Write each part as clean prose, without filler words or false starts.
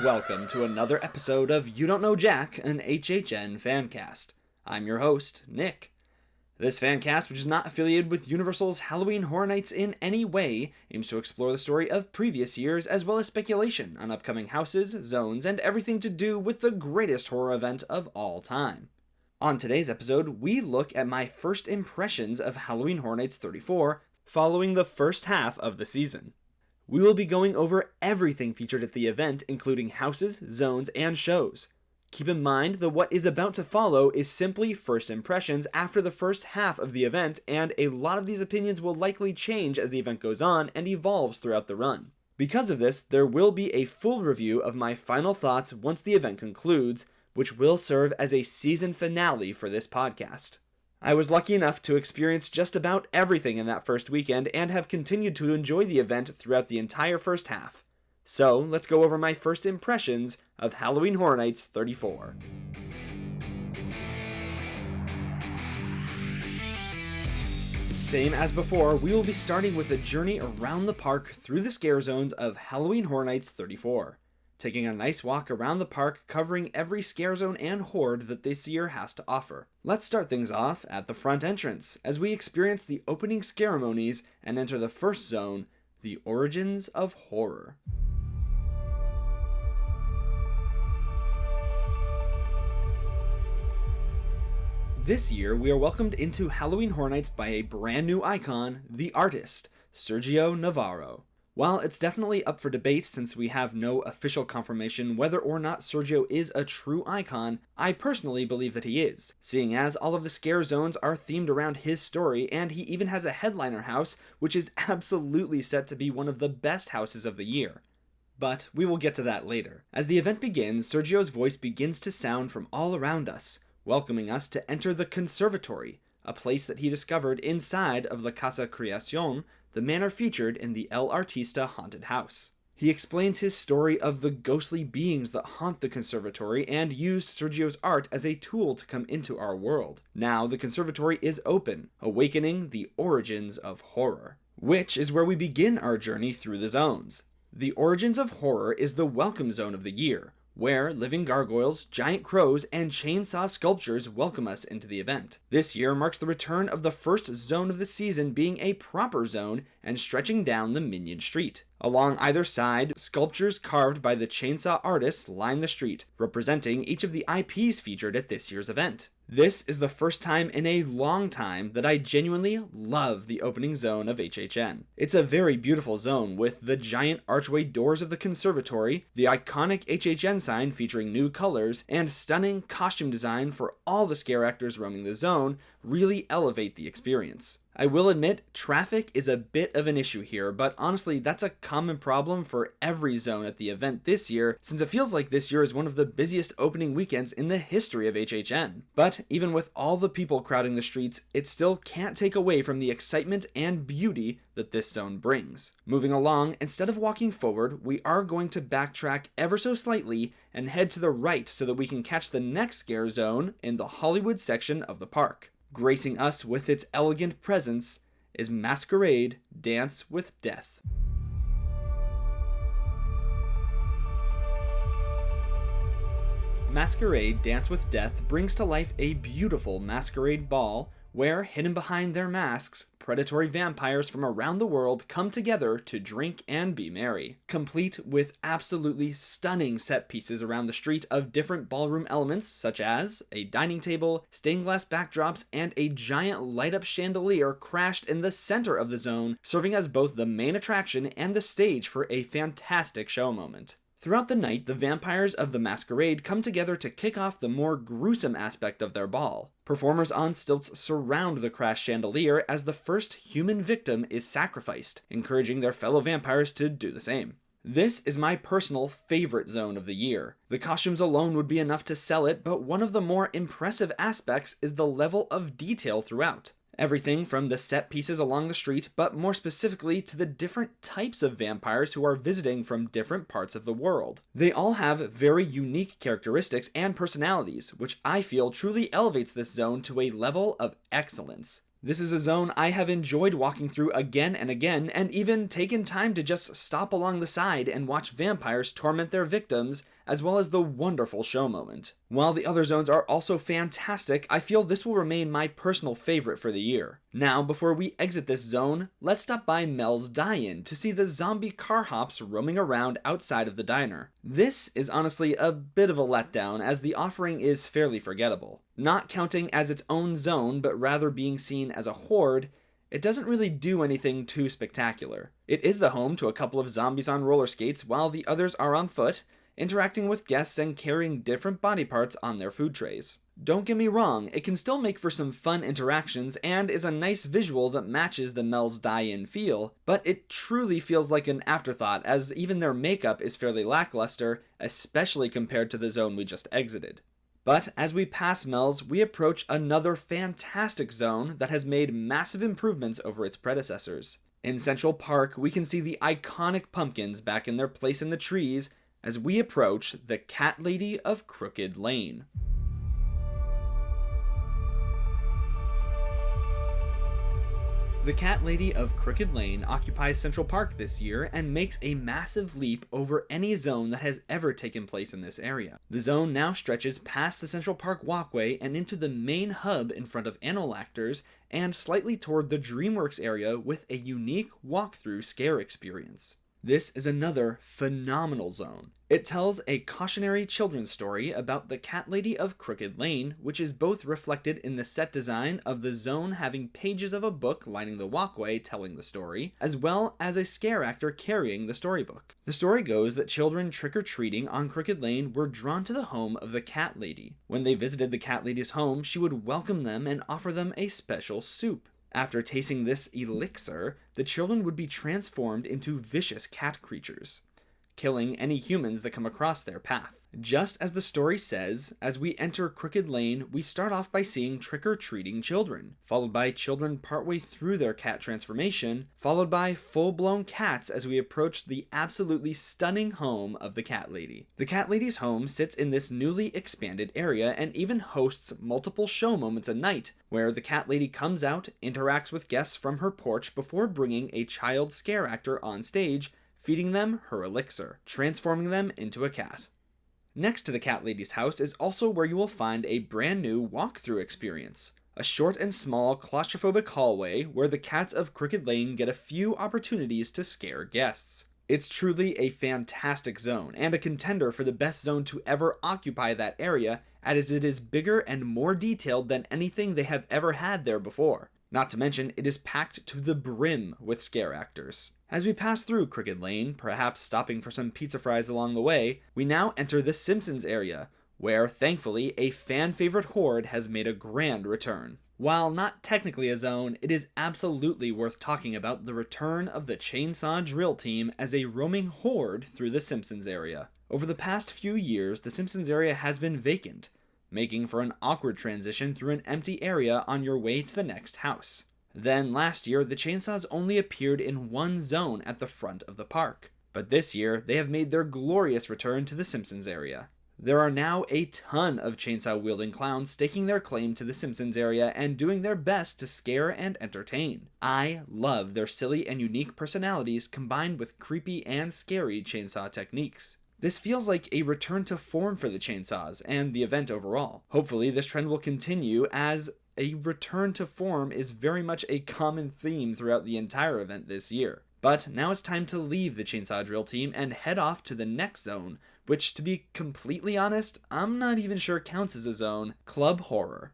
and welcome to another episode of You Don't Know Jack, an HHN fancast. I'm your host, Nick. This fancast, which is not affiliated with Universal's Halloween Horror Nights in any way, aims to explore the story of previous years as well as speculation on upcoming houses, zones, and everything to do with the greatest horror event of all time. On today's episode, we look at my first impressions of Halloween Horror Nights 34 following the first half of the season. We will be going over everything featured at the event, including houses, zones, and shows. Keep in mind that what is about to follow is simply first impressions after the first half of the event, and a lot of these opinions will likely change as the event goes on and evolves throughout the run. Because of this, there will be a full review of my final thoughts once the event concludes, which will serve as a season finale for this podcast. I was lucky enough to experience just about everything in that first weekend and have continued to enjoy the event throughout the entire first half. So, let's go over my first impressions of Halloween Horror Nights 34. Same as before, we will be starting with a journey around the park through the scare zones of Halloween Horror Nights 34. Taking a nice walk around the park covering every scare zone and horde that this year has to offer. Let's start things off at the front entrance as we experience the opening ceremonies and enter the first zone, the Origins of Horror. This year, we are welcomed into Halloween Horror Nights by a brand new icon, the artist, Sergio Navarro. While it's definitely up for debate since we have no official confirmation whether or not Sergio is a true icon, I personally believe that he is, seeing as all of the scare zones are themed around his story and he even has a headliner house which is absolutely set to be one of the best houses of the year. But we will get to that later. As the event begins, Sergio's voice begins to sound from all around us, welcoming us to enter the conservatory, a place that he discovered inside of La Casa Creacion, the manor featured in the El Artista haunted house. He explains his story of the ghostly beings that haunt the conservatory and used Sergio's art as a tool to come into our world. Now the conservatory is open, awakening the origins of horror, which is where we begin our journey through the zones. The Origins of Horror is the welcome zone of the year, where living gargoyles, giant crows, and chainsaw sculptures welcome us into the event. This year marks the return of the first zone of the season being a proper zone and stretching down the Minion Street. Along either side, sculptures carved by the chainsaw artists line the street, representing each of the IPs featured at this year's event. This is the first time in a long time that I genuinely love the opening zone of HHN. It's a very beautiful zone with the giant archway doors of the conservatory, the iconic HHN sign featuring new colors, and stunning costume design for all the scare actors roaming the zone really elevate the experience. I will admit, traffic is a bit of an issue here, but honestly that's a common problem for every zone at the event this year, since it feels like this year is one of the busiest opening weekends in the history of HHN. But even with all the people crowding the streets, it still can't take away from the excitement and beauty that this zone brings. Moving along, instead of walking forward, we are going to backtrack ever so slightly and head to the right so that we can catch the next scare zone in the Hollywood section of the park. Gracing us with its elegant presence is Masquerade Dance with Death. Masquerade Dance with Death brings to life a beautiful masquerade ball where, hidden behind their masks, predatory vampires from around the world come together to drink and be merry. Complete with absolutely stunning set pieces around the street of different ballroom elements such as a dining table, stained glass backdrops, and a giant light-up chandelier crashed in the center of the zone, serving as both the main attraction and the stage for a fantastic show moment. Throughout the night, the vampires of the masquerade come together to kick off the more gruesome aspect of their ball. Performers on stilts surround the crashed chandelier as the first human victim is sacrificed, encouraging their fellow vampires to do the same. This is my personal favorite zone of the year. The costumes alone would be enough to sell it, but one of the more impressive aspects is the level of detail throughout. Everything from the set pieces along the street, but more specifically to the different types of vampires who are visiting from different parts of the world. They all have very unique characteristics and personalities, which I feel truly elevates this zone to a level of excellence. This is a zone I have enjoyed walking through again and again, and even taken time to just stop along the side and watch vampires torment their victims, as well as the wonderful show moment. While the other zones are also fantastic, I feel this will remain my personal favorite for the year. Now, before we exit this zone, let's stop by Mel's Dine to see the zombie car hops roaming around outside of the diner. This is honestly a bit of a letdown, as the offering is fairly forgettable. Not counting as its own zone, but rather being seen as a horde, it doesn't really do anything too spectacular. It is the home to a couple of zombies on roller skates while the others are on foot, interacting with guests and carrying different body parts on their food trays. Don't get me wrong, it can still make for some fun interactions and is a nice visual that matches the Mel's Die-In feel, but it truly feels like an afterthought, as even their makeup is fairly lackluster, especially compared to the zone we just exited. But as we pass Mel's, we approach another fantastic zone that has made massive improvements over its predecessors. In Central Park, we can see the iconic pumpkins back in their place in the trees as we approach the Cat Lady of Crooked Lane. The Cat Lady of Crooked Lane occupies Central Park this year and makes a massive leap over any zone that has ever taken place in this area. The zone now stretches past the Central Park walkway and into the main hub in front of Animal Actors and slightly toward the DreamWorks area with a unique walkthrough scare experience. This is another phenomenal zone. It tells a cautionary children's story about the Cat Lady of Crooked Lane, which is both reflected in the set design of the zone having pages of a book lining the walkway telling the story, as well as a scare actor carrying the storybook. The story goes that children trick-or-treating on Crooked Lane were drawn to the home of the Cat Lady. When they visited the Cat Lady's home, she would welcome them and offer them a special soup. After tasting this elixir, the children would be transformed into vicious cat creatures, killing any humans that come across their path. Just as the story says, as we enter Crooked Lane, we start off by seeing trick-or-treating children, followed by children partway through their cat transformation, followed by full-blown cats as we approach the absolutely stunning home of the Cat Lady. The Cat Lady's home sits in this newly expanded area and even hosts multiple show moments a night, where the Cat Lady comes out, interacts with guests from her porch before bringing a child scare actor on stage, feeding them her elixir, transforming them into a cat. Next to the Cat Lady's house is also where you will find a brand new walkthrough experience. A short and small claustrophobic hallway where the cats of Crooked Lane get a few opportunities to scare guests. It's truly a fantastic zone, and a contender for the best zone to ever occupy that area, as it is bigger and more detailed than anything they have ever had there before. Not to mention, it is packed to the brim with scare actors. As we pass through Crooked Lane, perhaps stopping for some pizza fries along the way, we now enter the Simpsons area, where, thankfully, a fan-favorite horde has made a grand return. While not technically a zone, it is absolutely worth talking about the return of the Chainsaw Drill Team as a roaming horde through the Simpsons area. Over the past few years, the Simpsons area has been vacant, making for an awkward transition through an empty area on your way to the next house. Then last year, the Chainsaws only appeared in one zone at the front of the park. But this year, they have made their glorious return to the Simpsons area. There are now a ton of chainsaw-wielding clowns staking their claim to the Simpsons area and doing their best to scare and entertain. I love their silly and unique personalities combined with creepy and scary chainsaw techniques. This feels like a return to form for the Chainsaws and the event overall. Hopefully, this trend will continue, as a return to form is very much a common theme throughout the entire event this year. But now it's time to leave the Chainsaw Drill Team and head off to the next zone, which, to be completely honest, I'm not even sure counts as a zone: Club Horror.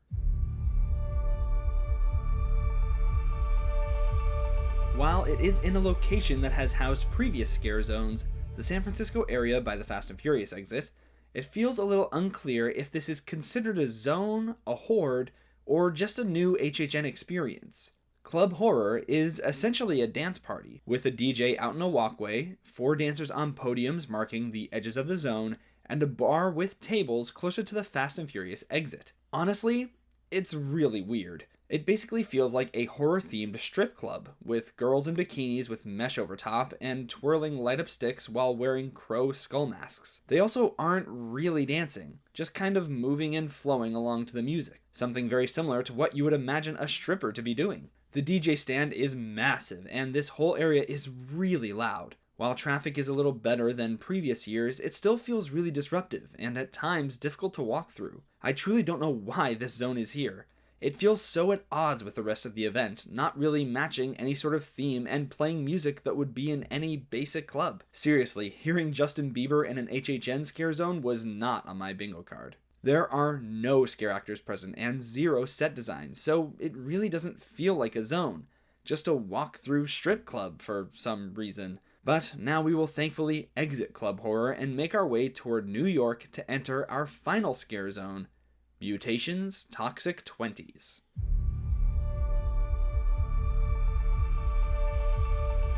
While it is in a location that has housed previous scare zones, the San Francisco area by the Fast and Furious exit, it feels a little unclear if this is considered a zone, a horde, or just a new HHN experience. Club Horror is essentially a dance party, with a DJ out in a walkway, 4 dancers on podiums marking the edges of the zone, and a bar with tables closer to the Fast and Furious exit. Honestly, it's really weird. It basically feels like a horror-themed strip club, with girls in bikinis with mesh over top and twirling light-up sticks while wearing crow skull masks. They also aren't really dancing, just kind of moving and flowing along to the music, something very similar to what you would imagine a stripper to be doing. The DJ stand is massive, and this whole area is really loud. While traffic is a little better than previous years, it still feels really disruptive, and at times difficult to walk through. I truly don't know why this zone is here. It feels so at odds with the rest of the event, not really matching any sort of theme and playing music that would be in any basic club. Seriously, hearing Justin Bieber in an HHN scare zone was not on my bingo card. There are no scare actors present and zero set design, so it really doesn't feel like a zone, just a walk-through strip club for some reason. But now we will thankfully exit Club Horror and make our way toward New York to enter our final scare zone, Mutations Toxic 20s.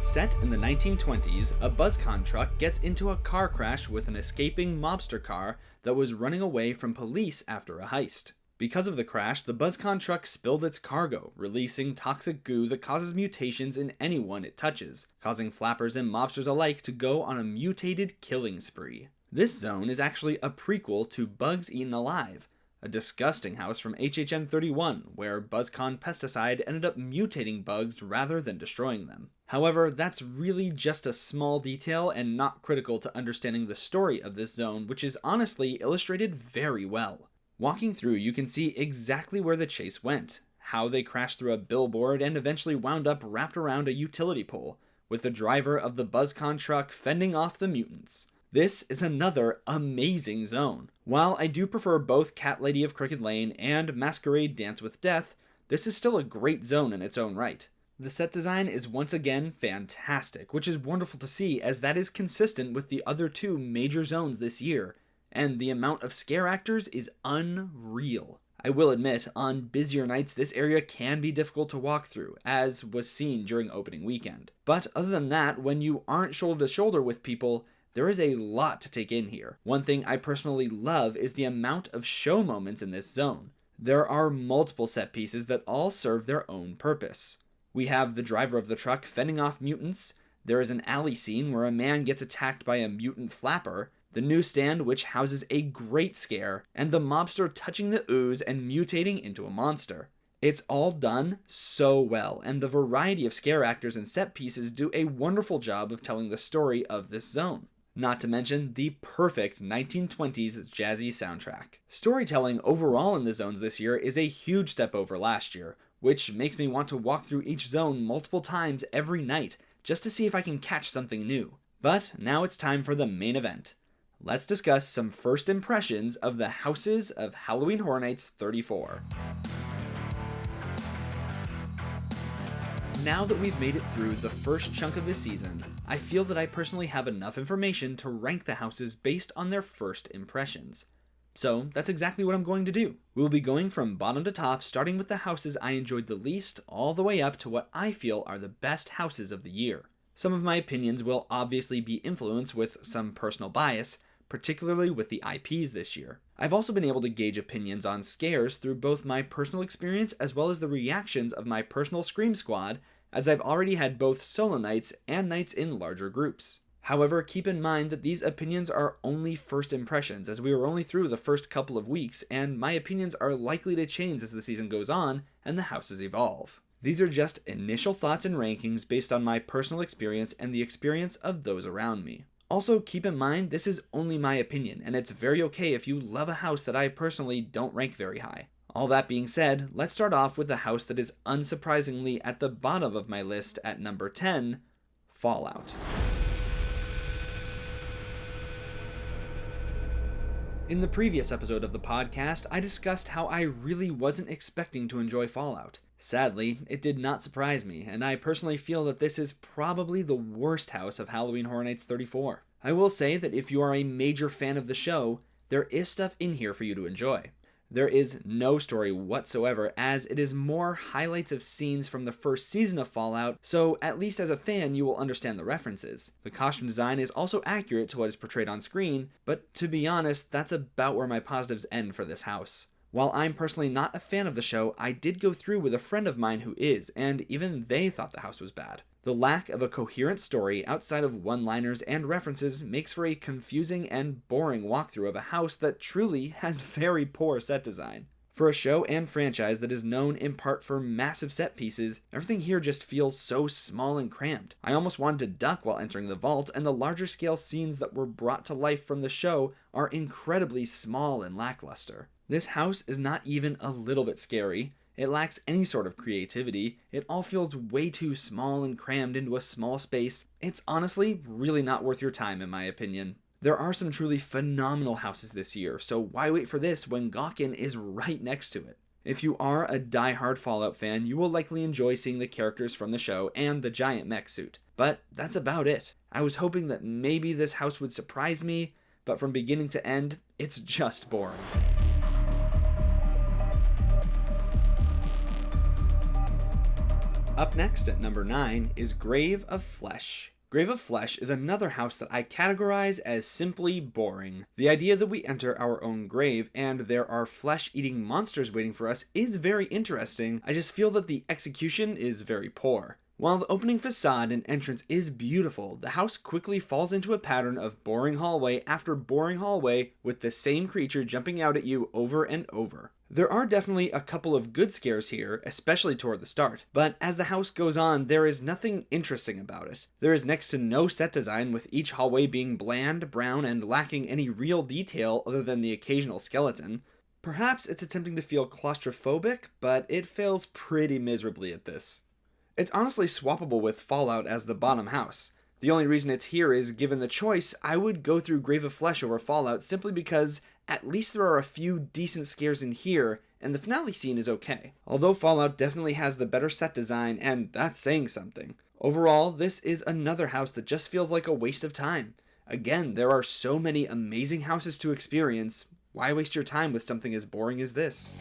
Set in the 1920s, a BuzzCon truck gets into a car crash with an escaping mobster car that was running away from police after a heist. Because of the crash, the BuzzCon truck spilled its cargo, releasing toxic goo that causes mutations in anyone it touches, causing flappers and mobsters alike to go on a mutated killing spree. This zone is actually a prequel to Bugs Eaten Alive, a disgusting house from HHN 31, where BuzzCon pesticide ended up mutating bugs rather than destroying them. However, that's really just a small detail and not critical to understanding the story of this zone, which is honestly illustrated very well. Walking through, you can see exactly where the chase went, how they crashed through a billboard and eventually wound up wrapped around a utility pole, with the driver of the BuzzCon truck fending off the mutants. This is another amazing zone. While I do prefer both Cat Lady of Crooked Lane and Masquerade Dance with Death, this is still a great zone in its own right. The set design is once again fantastic, which is wonderful to see as that is consistent with the other two major zones this year, and the amount of scare actors is unreal. I will admit, on busier nights this area can be difficult to walk through, as was seen during opening weekend. But other than that, when you aren't shoulder to shoulder with people, there is a lot to take in here. One thing I personally love is the amount of show moments in this zone. There are multiple set pieces that all serve their own purpose. We have the driver of the truck fending off mutants, there is an alley scene where a man gets attacked by a mutant flapper, the newsstand which houses a great scare, and the mobster touching the ooze and mutating into a monster. It's all done so well, and the variety of scare actors and set pieces do a wonderful job of telling the story of this zone. Not to mention the perfect 1920s jazzy soundtrack. Storytelling overall in the zones this year is a huge step over last year, which makes me want to walk through each zone multiple times every night, just to see if I can catch something new. But now it's time for the main event. Let's discuss some first impressions of the houses of Halloween Horror Nights 34. Now that we've made it through the first chunk of this season, I feel that I personally have enough information to rank the houses based on their first impressions. So that's exactly what I'm going to do. We'll be going from bottom to top, starting with the houses I enjoyed the least, all the way up to what I feel are the best houses of the year. Some of my opinions will obviously be influenced with some personal bias, particularly with the IPs this year. I've also been able to gauge opinions on scares through both my personal experience as well as the reactions of my personal Scream Squad, as I've already had both solo nights and nights in larger groups. However, keep in mind that these opinions are only first impressions, as we are only through the first couple of weeks, and my opinions are likely to change as the season goes on and the houses evolve. These are just initial thoughts and rankings based on my personal experience and the experience of those around me. Also, keep in mind, this is only my opinion, and it's very okay if you love a house that I personally don't rank very high. All that being said, let's start off with a house that is unsurprisingly at the bottom of my list at number 10, Fallout. In the previous episode of the podcast, I discussed how I really wasn't expecting to enjoy Fallout. Sadly, it did not surprise me, and I personally feel that this is probably the worst house of Halloween Horror Nights 34. I will say that if you are a major fan of the show, there is stuff in here for you to enjoy. There is no story whatsoever, as it is more highlights of scenes from the first season of Fallout, so at least as a fan you will understand the references. The costume design is also accurate to what is portrayed on screen, but to be honest, that's about where my positives end for this house. While I'm personally not a fan of the show, I did go through with a friend of mine who is, and even they thought the house was bad. The lack of a coherent story outside of one-liners and references makes for a confusing and boring walkthrough of a house that truly has very poor set design. For a show and franchise that is known in part for massive set pieces, everything here just feels so small and cramped. I almost wanted to duck while entering the vault, and the larger scale scenes that were brought to life from the show are incredibly small and lackluster. This house is not even a little bit scary. It lacks any sort of creativity. It all feels way too small and crammed into a small space. It's honestly really not worth your time in my opinion. There are some truly phenomenal houses this year, so why wait for this when Gawkin is right next to it? If you are a die-hard Fallout fan, you will likely enjoy seeing the characters from the show and the giant mech suit. But that's about it. I was hoping that maybe this house would surprise me, but from beginning to end, it's just boring. Up next at number 9 is Grave of Flesh. Grave of Flesh is another house that I categorize as simply boring. The idea that we enter our own grave and there are flesh-eating monsters waiting for us is very interesting. I just feel that the execution is very poor. While the opening facade and entrance is beautiful, the house quickly falls into a pattern of boring hallway after boring hallway with the same creature jumping out at you over and over. There are definitely a couple of good scares here, especially toward the start, but as the house goes on, there is nothing interesting about it. There is next to no set design, with each hallway being bland, brown, and lacking any real detail other than the occasional skeleton. Perhaps it's attempting to feel claustrophobic, but it fails pretty miserably at this. It's honestly swappable with Fallout as the bottom house. The only reason it's here is, given the choice, I would go through Grave of Flesh over Fallout simply because at least there are a few decent scares in here, and the finale scene is okay. Although Fallout definitely has the better set design, and that's saying something. Overall, this is another house that just feels like a waste of time. Again, there are so many amazing houses to experience. Why waste your time with something as boring as this?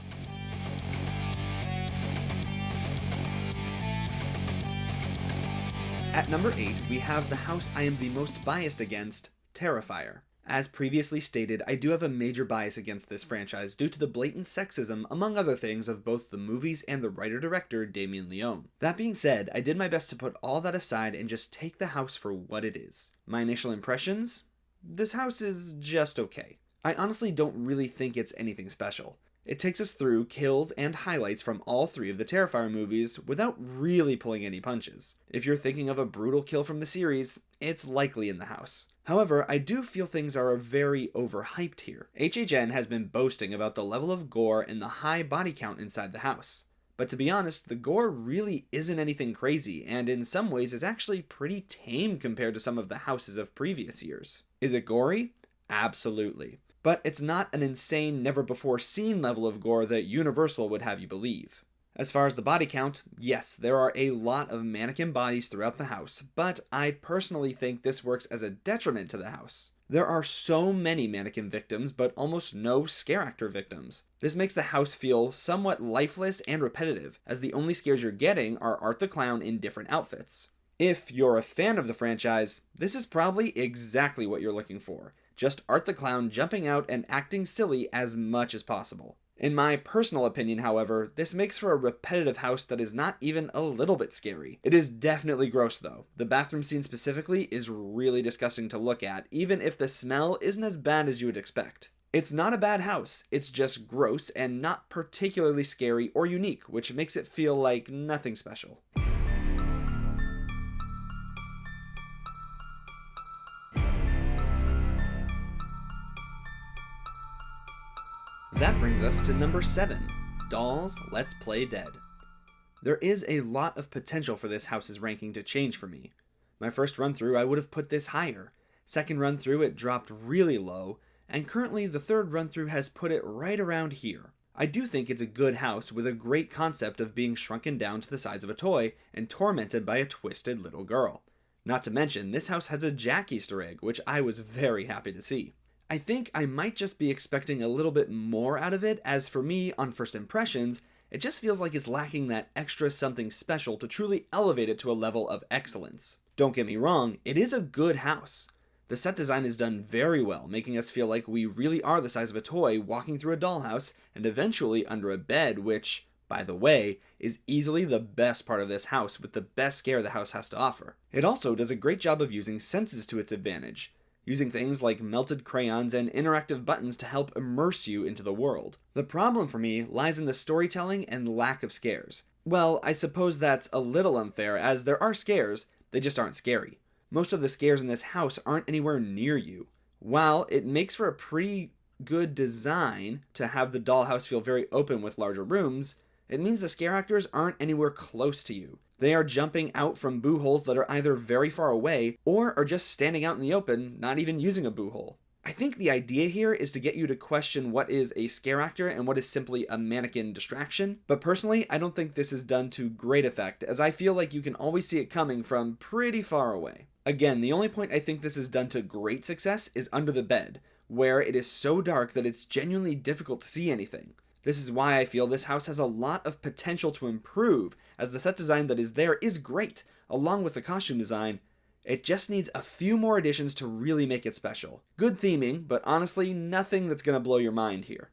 At number 8, we have the house I am the most biased against, Terrifier. As previously stated, I do have a major bias against this franchise due to the blatant sexism, among other things, of both the movies and the writer-director Damien Leone. That being said, I did my best to put all that aside and just take the house for what it is. My initial impressions? This house is just okay. I honestly don't really think it's anything special. It takes us through kills and highlights from all 3 of the Terrifier movies without really pulling any punches. If you're thinking of a brutal kill from the series, it's likely in the house. However, I do feel things are very overhyped here. HHN has been boasting about the level of gore and the high body count inside the house. But to be honest, the gore really isn't anything crazy, and in some ways is actually pretty tame compared to some of the houses of previous years. Is it gory? Absolutely. But it's not an insane, never-before-seen level of gore that Universal would have you believe. As far as the body count, yes, there are a lot of mannequin bodies throughout the house, but I personally think this works as a detriment to the house. There are so many mannequin victims, but almost no scare actor victims. This makes the house feel somewhat lifeless and repetitive, as the only scares you're getting are Art the Clown in different outfits. If you're a fan of the franchise, this is probably exactly what you're looking for. Just Art the Clown jumping out and acting silly as much as possible. In my personal opinion, however, this makes for a repetitive house that is not even a little bit scary. It is definitely gross though. The bathroom scene specifically is really disgusting to look at, even if the smell isn't as bad as you would expect. It's not a bad house, it's just gross and not particularly scary or unique, which makes it feel like nothing special. That brings us to number 7, Dolls Let's Play Dead. There is a lot of potential for this house's ranking to change for me. My first run through I would have put this higher, second run through it dropped really low, and currently the third run through has put it right around here. I do think it's a good house with a great concept of being shrunken down to the size of a toy and tormented by a twisted little girl. Not to mention, this house has a Jack Easter egg, which I was very happy to see. I think I might just be expecting a little bit more out of it, as for me, on first impressions, it just feels like it's lacking that extra something special to truly elevate it to a level of excellence. Don't get me wrong, it is a good house. The set design is done very well, making us feel like we really are the size of a toy walking through a dollhouse and eventually under a bed, which, by the way, is easily the best part of this house with the best scare the house has to offer. It also does a great job of using senses to its advantage, using things like melted crayons and interactive buttons to help immerse you into the world. The problem for me lies in the storytelling and lack of scares. Well, I suppose that's a little unfair, as there are scares, they just aren't scary. Most of the scares in this house aren't anywhere near you. While it makes for a pretty good design to have the dollhouse feel very open with larger rooms, it means the scare actors aren't anywhere close to you. They are jumping out from boo holes that are either very far away or are just standing out in the open, not even using a boo hole. I think the idea here is to get you to question what is a scare actor and what is simply a mannequin distraction, but personally I don't think this is done to great effect, as I feel like you can always see it coming from pretty far away. Again, the only point I think this is done to great success is under the bed, where it is so dark that it's genuinely difficult to see anything. This is why I feel this house has a lot of potential to improve, as the set design that is there is great, along with the costume design. It just needs a few more additions to really make it special. Good theming, but honestly, nothing that's gonna blow your mind here.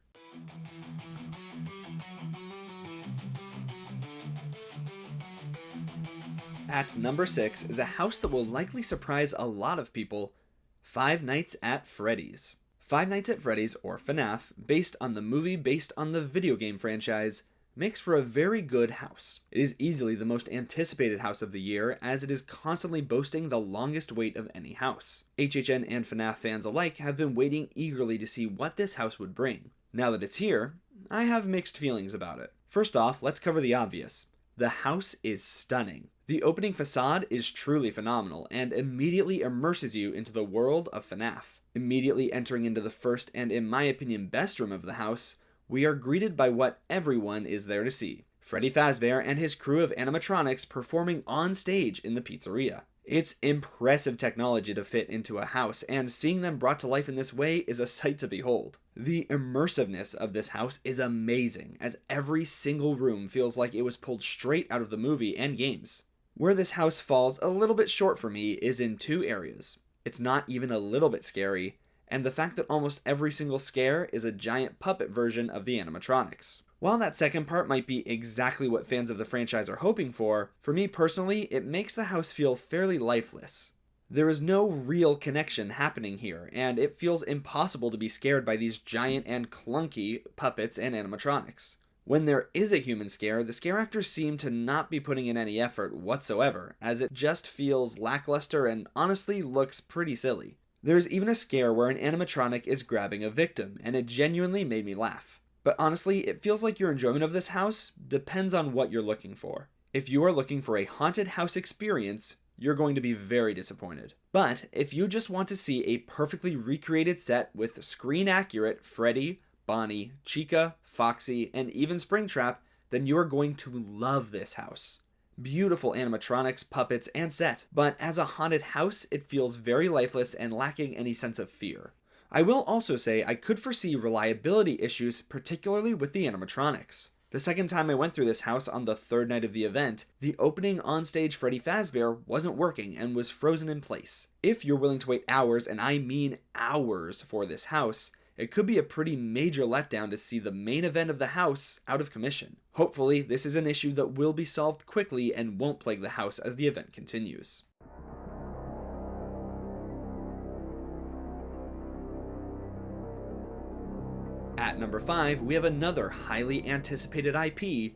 At number 6 is a house that will likely surprise a lot of people, Five Nights at Freddy's. Five Nights at Freddy's, or FNAF, based on the movie based on the video game franchise, makes for a very good house. It is easily the most anticipated house of the year, as it is constantly boasting the longest wait of any house. HHN and FNAF fans alike have been waiting eagerly to see what this house would bring. Now that it's here, I have mixed feelings about it. First off, let's cover the obvious. The house is stunning. The opening facade is truly phenomenal, and immediately immerses you into the world of FNAF. Immediately entering into the first and, in my opinion, best room of the house, we are greeted by what everyone is there to see. Freddy Fazbear and his crew of animatronics performing on stage in the pizzeria. It's impressive technology to fit into a house, and seeing them brought to life in this way is a sight to behold. The immersiveness of this house is amazing, as every single room feels like it was pulled straight out of the movie and games. Where this house falls a little bit short for me is in two areas. It's not even a little bit scary, and the fact that almost every single scare is a giant puppet version of the animatronics. While that second part might be exactly what fans of the franchise are hoping for me personally, it makes the house feel fairly lifeless. There is no real connection happening here, and it feels impossible to be scared by these giant and clunky puppets and animatronics. When there is a human scare, the scare actors seem to not be putting in any effort whatsoever, as it just feels lackluster and honestly looks pretty silly. There's even a scare where an animatronic is grabbing a victim, and it genuinely made me laugh. But honestly, it feels like your enjoyment of this house depends on what you're looking for. If you are looking for a haunted house experience, you're going to be very disappointed. But if you just want to see a perfectly recreated set with screen-accurate Freddy, Bonnie, Chica, Foxy, and even Springtrap, then you are going to love this house. Beautiful animatronics, puppets, and set, but as a haunted house, it feels very lifeless and lacking any sense of fear. I will also say I could foresee reliability issues, particularly with the animatronics. The second time I went through this house on the third night of the event, the opening onstage Freddy Fazbear wasn't working and was frozen in place. If you're willing to wait hours, and I mean hours, for this house, it could be a pretty major letdown to see the main event of the house out of commission. Hopefully, this is an issue that will be solved quickly and won't plague the house as the event continues. At number 5, we have another highly anticipated IP,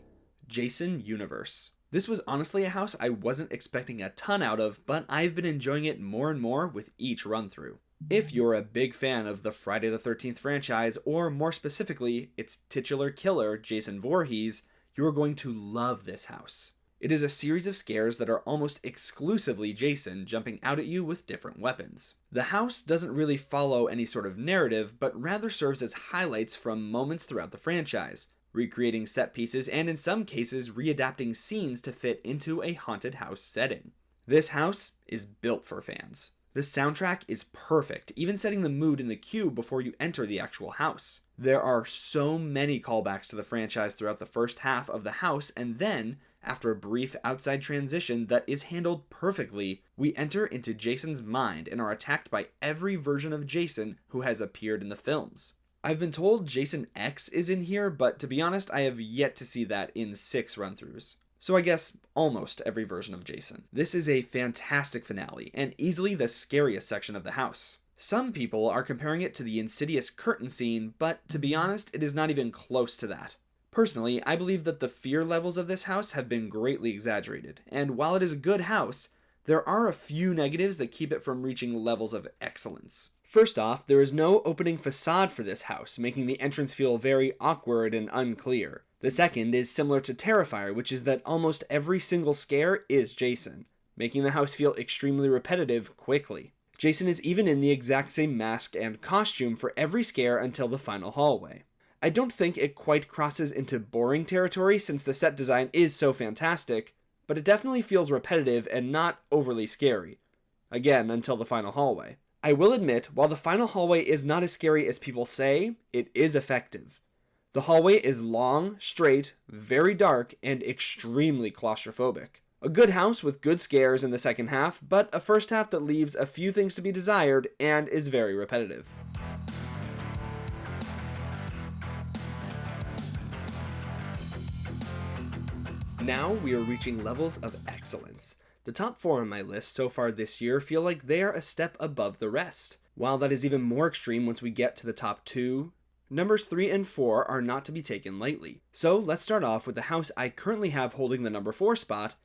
Jason Universe. This was honestly a house I wasn't expecting a ton out of, but I've been enjoying it more and more with each run-through. If you're a big fan of the Friday the 13th franchise, or more specifically, its titular killer, Jason Voorhees, you are going to love this house. It is a series of scares that are almost exclusively Jason jumping out at you with different weapons. The house doesn't really follow any sort of narrative, but rather serves as highlights from moments throughout the franchise, recreating set pieces and in some cases readapting scenes to fit into a haunted house setting. This house is built for fans. The soundtrack is perfect, even setting the mood in the queue before you enter the actual house. There are so many callbacks to the franchise throughout the first half of the house, and then, After a brief outside transition that is handled perfectly, we enter into Jason's mind and are attacked by every version of Jason who has appeared in the films. I've been told Jason X is in here, but to be honest, I have yet to see that in 6 run-throughs. So I guess almost every version of Jason. This is a fantastic finale, and easily the scariest section of the house. Some people are comparing it to the Insidious curtain scene, but to be honest, it is not even close to that. Personally, I believe that the fear levels of this house have been greatly exaggerated, and while it is a good house, there are a few negatives that keep it from reaching levels of excellence. First off, there is no opening facade for this house, making the entrance feel very awkward and unclear. The second is similar to Terrifier, which is that almost every single scare is Jason, making the house feel extremely repetitive quickly. Jason is even in the exact same mask and costume for every scare until the final hallway. I don't think it quite crosses into boring territory since the set design is so fantastic, but it definitely feels repetitive and not overly scary. Again, until the final hallway. I will admit, while the final hallway is not as scary as people say, it is effective. The hallway is long, straight, very dark, and extremely claustrophobic. A good house with good scares in the second half, but a first half that leaves a few things to be desired and is very repetitive. Now we are reaching levels of excellence. The top 4 on my list so far this year feel like they are a step above the rest. While that is even more extreme once we get to the top 2, numbers 3 and 4 are not to be taken lightly. So let's start off with the house I currently have holding the number 4 spot,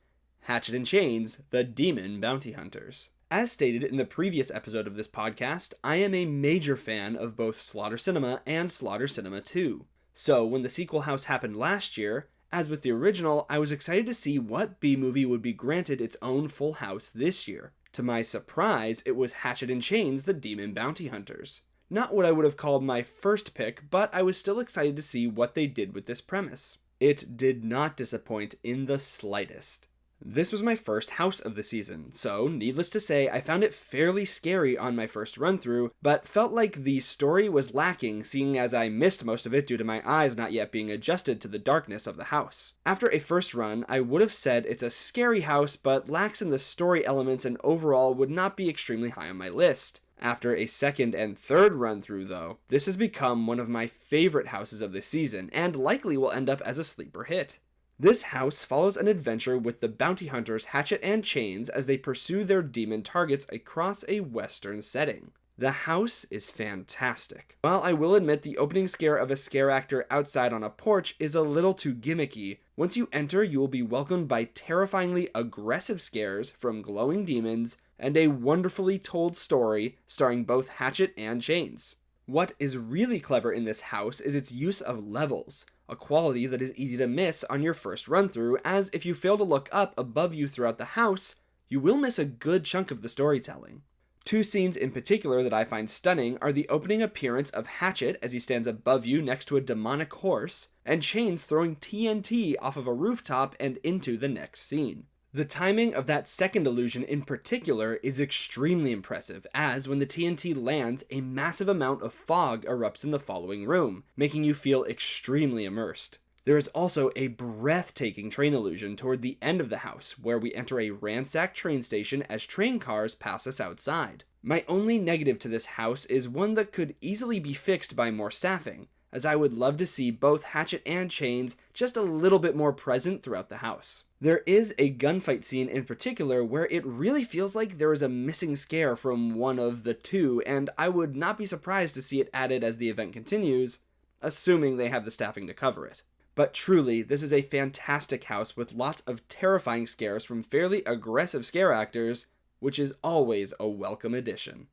Hatchet and Chains, the Demon Bounty Hunters. As stated in the previous episode of this podcast, I am a major fan of both Slaughter Cinema and Slaughter Cinema 2. So when the sequel house happened last year, as with the original, I was excited to see what B-movie would be granted its own full house this year. To my surprise, it was Hatchet and Chains, the Demon Bounty Hunters. Not what I would have called my first pick, but I was still excited to see what they did with this premise. It did not disappoint in the slightest. This was my first house of the season, so needless to say, I found it fairly scary on my first run-through, but felt like the story was lacking seeing as I missed most of it due to my eyes not yet being adjusted to the darkness of the house. After a first run, I would have said it's a scary house, but lacks in the story elements and overall would not be extremely high on my list. After a second and third run-through though, this has become one of my favorite houses of the season, and likely will end up as a sleeper hit. This house follows an adventure with the bounty hunters Hatchet and Chains as they pursue their demon targets across a western setting. The house is fantastic. While I will admit the opening scare of a scare actor outside on a porch is a little too gimmicky, once you enter you will be welcomed by terrifyingly aggressive scares from glowing demons and a wonderfully told story starring both Hatchet and Chains. What is really clever in this house is its use of levels, a quality that is easy to miss on your first run-through, as if you fail to look up above you throughout the house, you will miss a good chunk of the storytelling. 2 scenes in particular that I find stunning are the opening appearance of Hatchet as he stands above you next to a demonic horse, and Chains throwing TNT off of a rooftop and into the next scene. The timing of that second illusion in particular is extremely impressive, as when the TNT lands, a massive amount of fog erupts in the following room, making you feel extremely immersed. There is also a breathtaking train illusion toward the end of the house, where we enter a ransacked train station as train cars pass us outside. My only negative to this house is one that could easily be fixed by more staffing, as I would love to see both Hatchet and Chains just a little bit more present throughout the house. There is a gunfight scene in particular where it really feels like there is a missing scare from one of the 2, and I would not be surprised to see it added as the event continues, assuming they have the staffing to cover it. But truly, this is a fantastic house with lots of terrifying scares from fairly aggressive scare actors, which is always a welcome addition.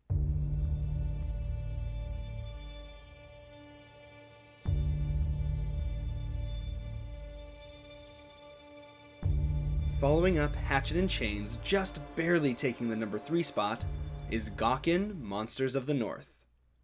Following up Hatchet and Chains, just barely taking the number 3 spot, is Gawkin Monsters of the North.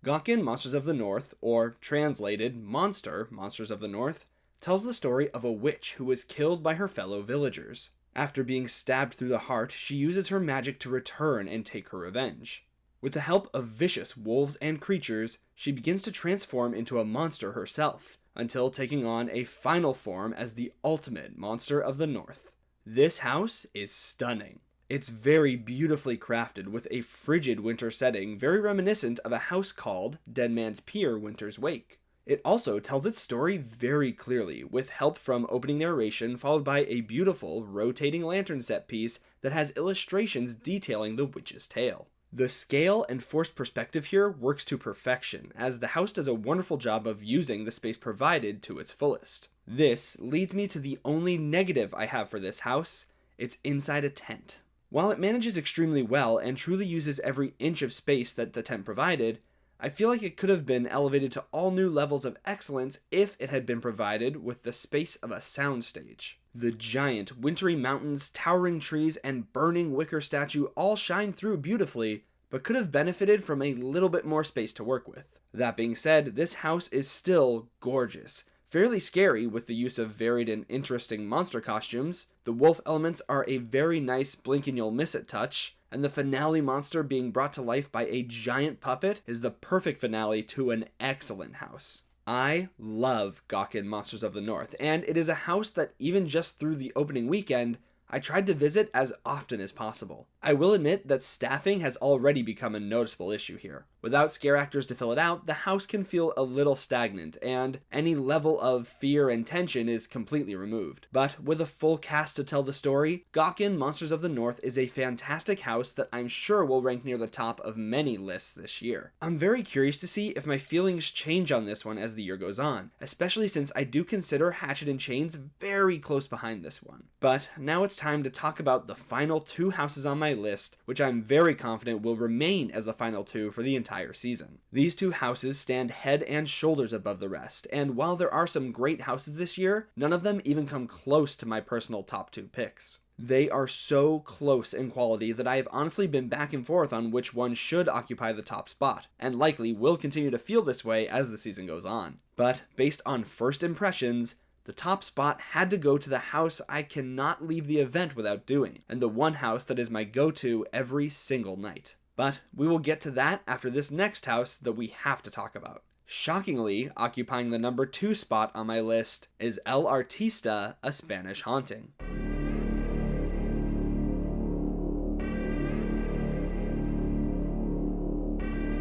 Gawkin Monsters of the North, or translated Monsters of the North, tells the story of a witch who was killed by her fellow villagers. After being stabbed through the heart, she uses her magic to return and take her revenge. With the help of vicious wolves and creatures, she begins to transform into a monster herself, until taking on a final form as the ultimate monster of the North. This house is stunning. It's very beautifully crafted with a frigid winter setting, very reminiscent of a house called Dead Man's Pier Winter's Wake. It also tells its story very clearly, with help from opening narration followed by a beautiful rotating lantern set piece that has illustrations detailing the witch's tale. The scale and forced perspective here works to perfection, as the house does a wonderful job of using the space provided to its fullest. This leads me to the only negative I have for this house: it's inside a tent. While it manages extremely well and truly uses every inch of space that the tent provided, I feel like it could have been elevated to all new levels of excellence if it had been provided with the space of a soundstage. The giant, wintry mountains, towering trees, and burning wicker statue all shine through beautifully, but could have benefited from a little bit more space to work with. That being said, this house is still gorgeous. Fairly scary with the use of varied and interesting monster costumes. The wolf elements are a very nice blink and you'll miss it touch, and the finale monster being brought to life by a giant puppet is the perfect finale to an excellent house. I love Gawkin Monsters of the North, and it is a house that even just through the opening weekend, I tried to visit as often as possible. I will admit that staffing has already become a noticeable issue here. Without scare actors to fill it out, the house can feel a little stagnant, and any level of fear and tension is completely removed. But with a full cast to tell the story, Gawkin Monsters of the North is a fantastic house that I'm sure will rank near the top of many lists this year. I'm very curious to see if my feelings change on this one as the year goes on, especially since I do consider Hatchet and Chains very close behind this one. But now it's time to talk about the final two houses on my list, which I'm very confident will remain as the final two for the entire season. These two houses stand head and shoulders above the rest, and while there are some great houses this year, none of them even come close to my personal top two picks. They are so close in quality that I have honestly been back and forth on which one should occupy the top spot, and likely will continue to feel this way as the season goes on. But based on first impressions, the top spot had to go to the house I cannot leave the event without doing, and the one house that is my go-to every single night. But we will get to that after this next house that we have to talk about. Shockingly, occupying the number 2 spot on my list is El Artista, A Spanish Haunting.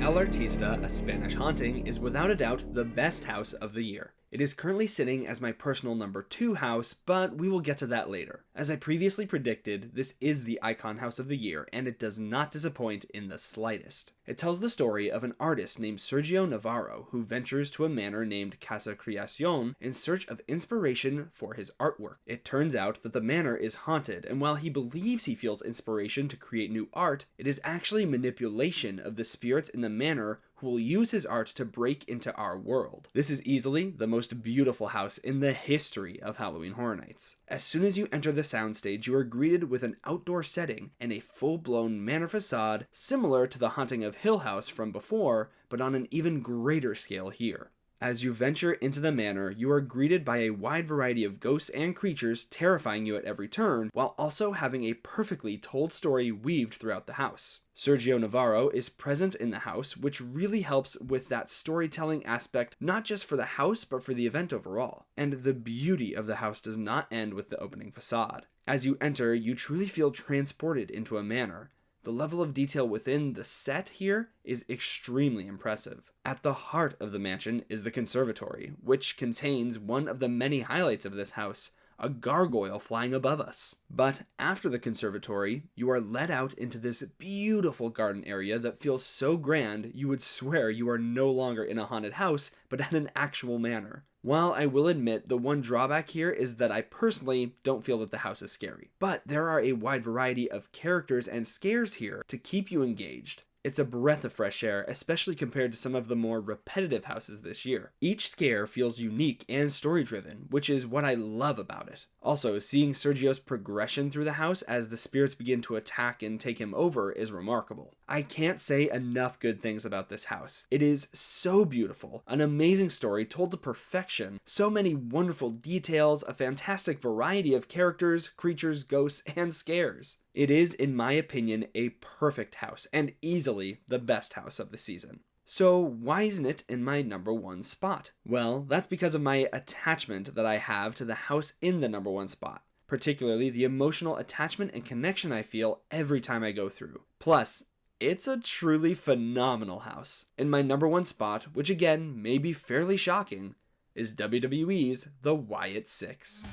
El Artista, A Spanish Haunting is without a doubt the best house of the year. It is currently sitting as my personal number 2 house, but we will get to that later. As I previously predicted, this is the icon house of the year, and it does not disappoint in the slightest. It tells the story of an artist named Sergio Navarro who ventures to a manor named Casa Creacion in search of inspiration for his artwork. It turns out that the manor is haunted, and while he believes he feels inspiration to create new art, it is actually manipulation of the spirits in the manor who will use his art to break into our world. This is easily the most beautiful house in the history of Halloween Horror Nights. As soon as you enter the soundstage, you are greeted with an outdoor setting and a full-blown manor facade similar to the Haunting of Hill House from before, but on an even greater scale here. As you venture into the manor, you are greeted by a wide variety of ghosts and creatures terrifying you at every turn, while also having a perfectly told story weaved throughout the house. Sergio Navarro is present in the house, which really helps with that storytelling aspect, not just for the house, but for the event overall. And the beauty of the house does not end with the opening facade. As you enter, you truly feel transported into a manor. The level of detail within the set here is extremely impressive. At the heart of the mansion is the conservatory, which contains one of the many highlights of this house, a gargoyle flying above us. But after the conservatory, you are led out into this beautiful garden area that feels so grand you would swear you are no longer in a haunted house, but at an actual manor. While I will admit the one drawback here is that I personally don't feel that the house is scary, but there are a wide variety of characters and scares here to keep you engaged. It's a breath of fresh air, especially compared to some of the more repetitive houses this year. Each scare feels unique and story-driven, which is what I love about it. Also, seeing Sergio's progression through the house as the spirits begin to attack and take him over is remarkable. I can't say enough good things about this house. It is so beautiful, an amazing story told to perfection, so many wonderful details, a fantastic variety of characters, creatures, ghosts, and scares. It is, in my opinion, a perfect house, and easily the best house of the season. So why isn't it in my number one spot? Well, that's because of my attachment that I have to the house in the number one spot, particularly the emotional attachment and connection I feel every time I go through. Plus, it's a truly phenomenal house. In my number one spot, which again may be fairly shocking, is WWE's The Wyatt Six.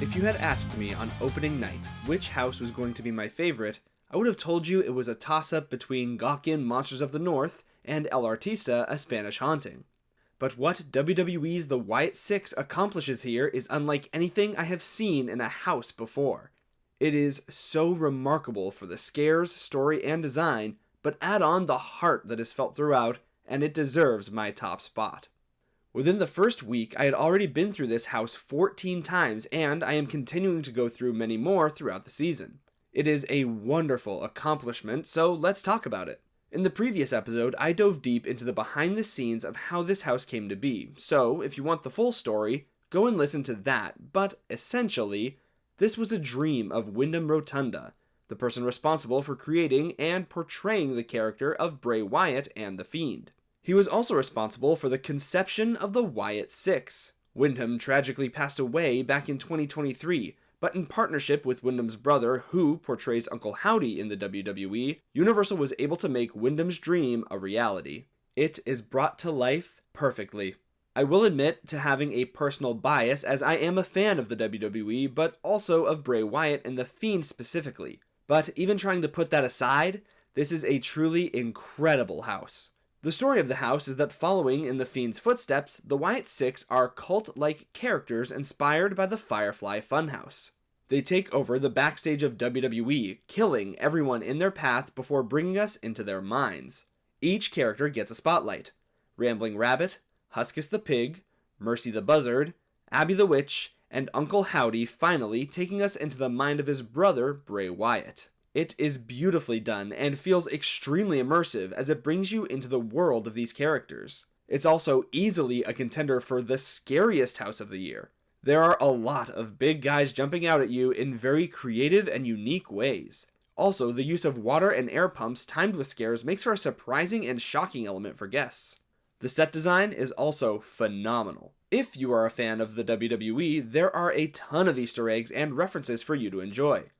If you had asked me on opening night which house was going to be my favorite, I would have told you it was a toss-up between Gawkin Monsters of the North and El Artista, A Spanish Haunting. But what WWE's The Wyatt Six accomplishes here is unlike anything I have seen in a house before. It is so remarkable for the scares, story, and design, but add on the heart that is felt throughout, and it deserves my top spot. Within the first week, I had already been through this house 14 times, and I am continuing to go through many more throughout the season. It is a wonderful accomplishment, so let's talk about it. In the previous episode, I dove deep into the behind the scenes of how this house came to be, so if you want the full story, go and listen to that, but essentially, this was a dream of Wyndham Rotunda, the person responsible for creating and portraying the character of Bray Wyatt and The Fiend. He was also responsible for the conception of the Wyatt Six. Wyndham tragically passed away back in 2023, but in partnership with Wyndham's brother, who portrays Uncle Howdy in the WWE, Universal was able to make Wyndham's dream a reality. It is brought to life perfectly. I will admit to having a personal bias, as I am a fan of the WWE, but also of Bray Wyatt and The Fiend specifically. But even trying to put that aside, this is a truly incredible house. The story of the house is that following in The Fiend's footsteps, the Wyatt Six are cult-like characters inspired by the Firefly Funhouse. They take over the backstage of WWE, killing everyone in their path before bringing us into their minds. Each character gets a spotlight. Rambling Rabbit, Huskus the Pig, Mercy the Buzzard, Abby the Witch, and Uncle Howdy finally taking us into the mind of his brother, Bray Wyatt. It is beautifully done and feels extremely immersive as it brings you into the world of these characters. It's also easily a contender for the scariest house of the year. There are a lot of big guys jumping out at you in very creative and unique ways. Also, the use of water and air pumps timed with scares makes for a surprising and shocking element for guests. The set design is also phenomenal. If you are a fan of the WWE, there are a ton of Easter eggs and references for you to enjoy.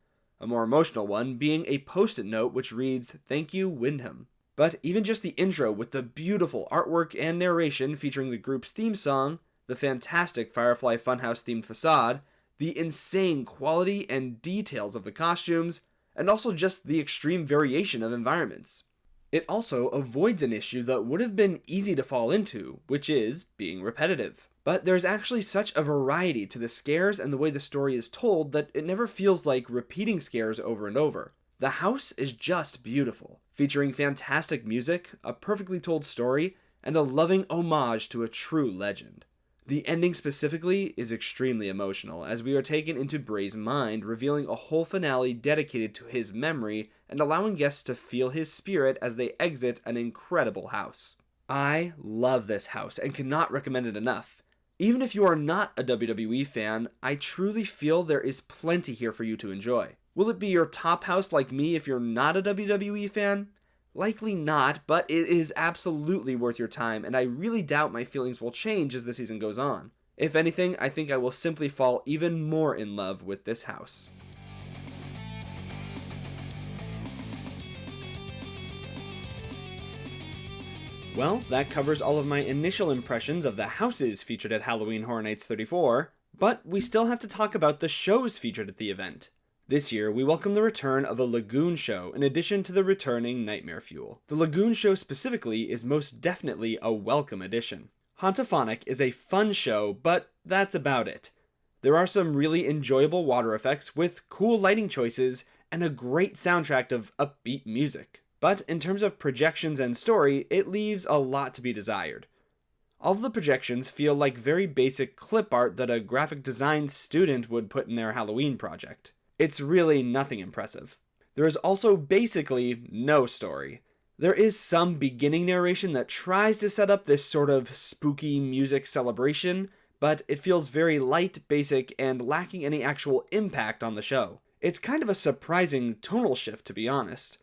A more emotional one being a post-it note which reads, "Thank you, Wyndham." But even just the intro with the beautiful artwork and narration featuring the group's theme song, the fantastic Firefly Funhouse themed facade, the insane quality and details of the costumes, and also just the extreme variation of environments. It also avoids an issue that would have been easy to fall into, which is being repetitive. But there's actually such a variety to the scares and the way the story is told that it never feels like repeating scares over and over. The house is just beautiful, featuring fantastic music, a perfectly told story, and a loving homage to a true legend. The ending specifically is extremely emotional, as we are taken into Bray's mind, revealing a whole finale dedicated to his memory and allowing guests to feel his spirit as they exit an incredible house. I love this house and cannot recommend it enough. Even if you are not a WWE fan, I truly feel there is plenty here for you to enjoy. Will it be your top house like me if you're not a WWE fan? Likely not, but it is absolutely worth your time, and I really doubt my feelings will change as the season goes on. If anything, I think I will simply fall even more in love with this house. Well, that covers all of my initial impressions of the houses featured at Halloween Horror Nights 34, but we still have to talk about the shows featured at the event. This year, we welcome the return of a Lagoon show in addition to the returning Nightmare Fuel. The Lagoon show specifically is most definitely a welcome addition. Hauntophonic is a fun show, but that's about it. There are some really enjoyable water effects with cool lighting choices and a great soundtrack of upbeat music. But in terms of projections and story, it leaves a lot to be desired. All of the projections feel like very basic clip art that a graphic design student would put in their Halloween project. It's really nothing impressive. There is also basically no story. There is some beginning narration that tries to set up this sort of spooky music celebration, but it feels very light, basic, and lacking any actual impact on the show. It's kind of a surprising tonal shift, to be honest.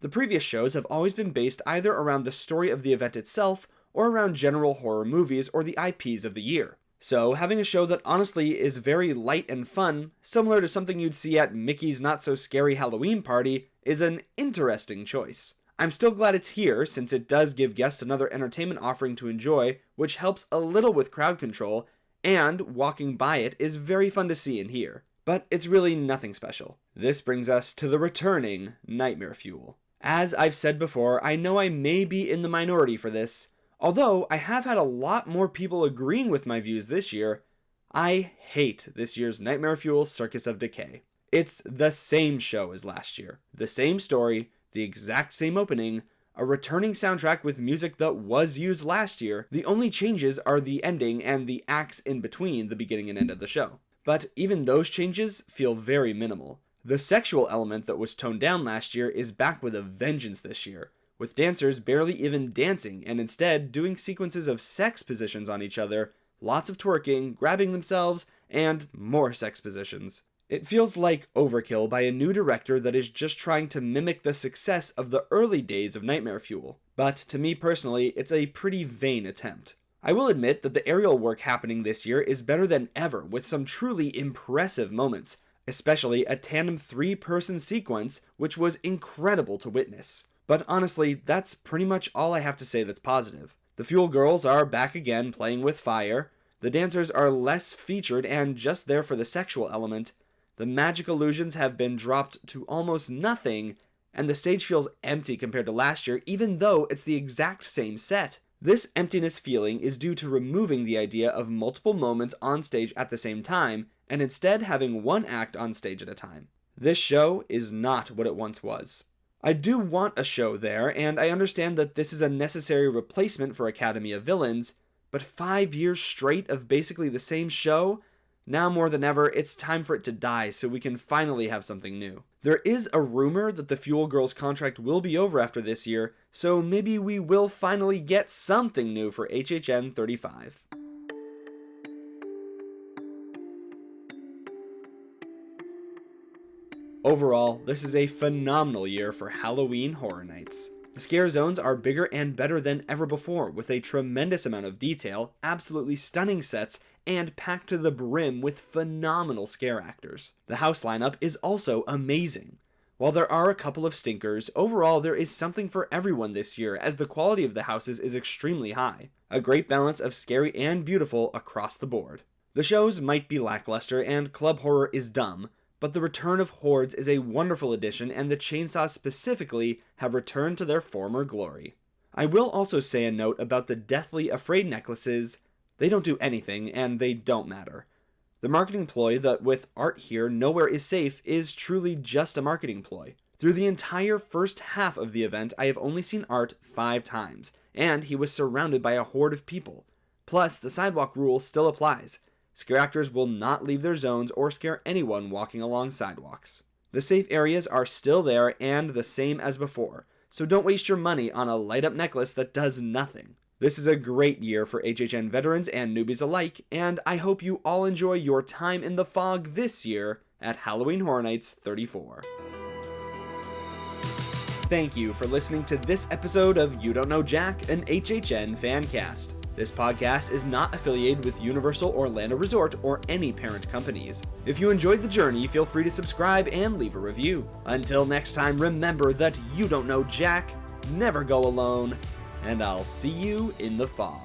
The previous shows have always been based either around the story of the event itself or around general horror movies or the IPs of the year. So having a show that honestly is very light and fun, similar to something you'd see at Mickey's Not So Scary Halloween Party, is an interesting choice. I'm still glad it's here, since it does give guests another entertainment offering to enjoy, which helps a little with crowd control, and walking by it is very fun to see and hear. But it's really nothing special. This brings us to the returning Nightmare Fuel. As I've said before, I know I may be in the minority for this. Although I have had a lot more people agreeing with my views this year, I hate this year's Nightmare Fuel Circus of Decay. It's the same show as last year, the same story, the exact same opening, a returning soundtrack with music that was used last year. The only changes are the ending and the acts in between the beginning and end of the show. But even those changes feel very minimal. The sexual element that was toned down last year is back with a vengeance this year, with dancers barely even dancing and instead doing sequences of sex positions on each other, lots of twerking, grabbing themselves, and more sex positions. It feels like overkill by a new director that is just trying to mimic the success of the early days of Nightmare Fuel, but to me personally, it's a pretty vain attempt. I will admit that the aerial work happening this year is better than ever, with some truly impressive moments, especially a tandem 3-person sequence, which was incredible to witness. But honestly, that's pretty much all I have to say that's positive. The Fuel Girls are back again playing with fire, the dancers are less featured and just there for the sexual element, the magic illusions have been dropped to almost nothing, and the stage feels empty compared to last year, even though it's the exact same set. This emptiness feeling is due to removing the idea of multiple moments on stage at the same time, and instead having one act on stage at a time. This show is not what it once was. I do want a show there, and I understand that this is a necessary replacement for Academy of Villains, but 5 years straight of basically the same show? Now more than ever, it's time for it to die so we can finally have something new. There is a rumor that the Fuel Girls contract will be over after this year, so maybe we will finally get something new for HHN 35. Overall, this is a phenomenal year for Halloween Horror Nights. The scare zones are bigger and better than ever before, with a tremendous amount of detail, absolutely stunning sets, and packed to the brim with phenomenal scare actors. The house lineup is also amazing. While there are a couple of stinkers, overall there is something for everyone this year, as the quality of the houses is extremely high. A great balance of scary and beautiful across the board. The shows might be lackluster and club horror is dumb, but the return of Hordes is a wonderful addition, and the chainsaws specifically have returned to their former glory. I will also say a note about the Deathly Afraid necklaces. They don't do anything, and they don't matter. The marketing ploy that with art here nowhere is safe is truly just a marketing ploy. Through the entire first half of the event, I have only seen Art 5 times, and he was surrounded by a horde of people. Plus, the sidewalk rule still applies. Scare actors will not leave their zones or scare anyone walking along sidewalks. The safe areas are still there and the same as before, so don't waste your money on a light-up necklace that does nothing. This is a great year for HHN veterans and newbies alike, and I hope you all enjoy your time in the fog this year at Halloween Horror Nights 34. Thank you for listening to this episode of You Don't Know Jack, an HHN fancast. This podcast is not affiliated with Universal Orlando Resort or any parent companies. If you enjoyed the journey, feel free to subscribe and leave a review. Until next time, remember that you don't know Jack, never go alone, and I'll see you in the fog.